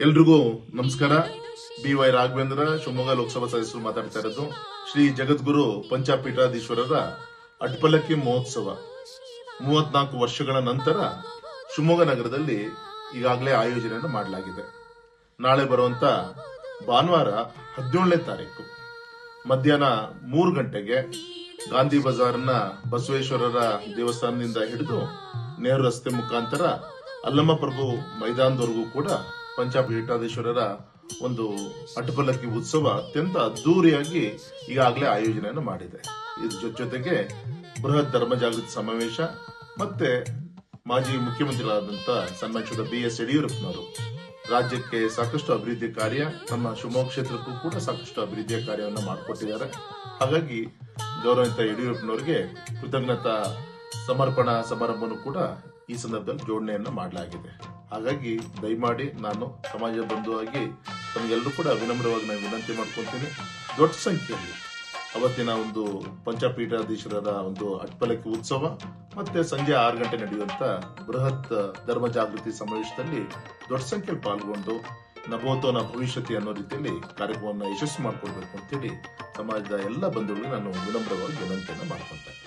ಎಲ್ರಿಗೂ ನಮಸ್ಕಾರ. BY ರಾಘವೇಂದ್ರ, ಶಿವಮೊಗ್ಗ ಲೋಕಸಭಾ ಸದಸ್ಯರು ಮಾತಾಡ್ತಾ ಇರೋದು. ಶ್ರೀ ಜಗದ್ಗುರು ಪಂಚಪೀಠಾಧೀಶ್ವರರ ಅಟ್ಪಲ್ಲಕ್ಕಿ ಮಹೋತ್ಸವ 34 ವರ್ಷಗಳ ನಂತರ ಶಿವಮೊಗ್ಗ ನಗರದಲ್ಲಿ ಈಗಾಗಲೇ ಆಯೋಜನೆಯನ್ನು ಮಾಡಲಾಗಿದೆ. ನಾಳೆ ಬರುವಂತ ಭಾನುವಾರ 17ನೇ ತಾರೀಕು ಮಧ್ಯಾಹ್ನ 3 ಗಂಟೆಗೆ ಗಾಂಧಿ ಬಜಾರ್ನ ಬಸವೇಶ್ವರರ ದೇವಸ್ಥಾನದಿಂದ ಹಿಡಿದು ನೆಹರು ರಸ್ತೆ ಮುಖಾಂತರ ಅಲ್ಲಮ್ಮ ಪ್ರಭು ಮೈದಾನದವರೆಗೂ ಕೂಡ ಪಂಚಪೀಠಾಧೀಶ್ವರರ ಒಂದು ಅಟ್ಪಲ್ಲಕ್ಕಿ ಉತ್ಸವ ಅತ್ಯಂತ ಅದ್ದೂರಿಯಾಗಿ ಈಗಾಗಲೇ ಆಯೋಜನೆಯನ್ನು ಮಾಡಿದೆ. ಇದ್ರ ಜೊತೆಗೆ ಬೃಹತ್ ಧರ್ಮ ಜಾಗೃತಿ ಸಮಾವೇಶ ಮತ್ತೆ ಮಾಜಿ ಮುಖ್ಯಮಂತ್ರಿಗಳಾದಂತ ಸನ್ಮಾನ್ಯ BS ಯಡಿಯೂರಪ್ಪನವರು ರಾಜ್ಯಕ್ಕೆ ಸಾಕಷ್ಟು ಅಭಿವೃದ್ಧಿ ಕಾರ್ಯ, ನಮ್ಮ ಶಿವಮೊಗ್ಗ ಕ್ಷೇತ್ರಕ್ಕೂ ಕೂಡ ಸಾಕಷ್ಟು ಅಭಿವೃದ್ಧಿಯ ಕಾರ್ಯವನ್ನು ಮಾಡಿಕೊಟ್ಟಿದ್ದಾರೆ. ಹಾಗಾಗಿ ಗೌರವಿತ ಯಡಿಯೂರಪ್ಪನವರಿಗೆ ಕೃತಜ್ಞತಾ ಸಮರ್ಪಣಾ ಸಮಾರಂಭವನ್ನು ಕೂಡ ಈ ಸಂದರ್ಭದಲ್ಲಿ ಜೋಡಣೆಯನ್ನು ಮಾಡಲಾಗಿದೆ. ಹಾಗಾಗಿ ದಯಮಾಡಿ ನಾನು ಸಮಾಜ ಬಂಧುವಾಗಿ ತಮಗೆಲ್ಲರೂ ಕೂಡ ವಿನಮ್ರವಾಗಿ ನಾನು ವಿನಂತಿ ಮಾಡ್ಕೊಂತೀನಿ, ದೊಡ್ಡ ಸಂಖ್ಯೆಯಲ್ಲಿ ಅವತ್ತಿನ ಒಂದು ಪಂಚಪೀಠಾಧೀಶ್ವರರ ಒಂದು ಅಟ್ಪಲ್ಲಕ್ಕಿ ಉತ್ಸವ ಮತ್ತೆ ಸಂಜೆ 6 ಗಂಟೆ ನಡೆಯುವಂತ ಬೃಹತ್ ಧರ್ಮ ಜಾಗೃತಿ ಸಮಾವೇಶದಲ್ಲಿ ದೊಡ್ಡ ಸಂಖ್ಯೆಯಲ್ಲಿ ಪಾಲ್ಗೊಂಡು ನಭೋತೋ ನ ಭವಿಷ್ಯತಿ ಅನ್ನೋ ರೀತಿಯಲ್ಲಿ ಕಾರ್ಯಕ್ರಮವನ್ನು ಯಶಸ್ವಿ ಮಾಡಿಕೊಡ್ಬೇಕು ಅಂತೇಳಿ ಸಮಾಜದ ಎಲ್ಲ ಬಂಧುಗಳಿಗೆ ನಾನು ವಿನಮ್ರವಾಗಿ ವಿನಂತಿಯನ್ನು ಮಾಡ್ಕೊಂತೇನೆ.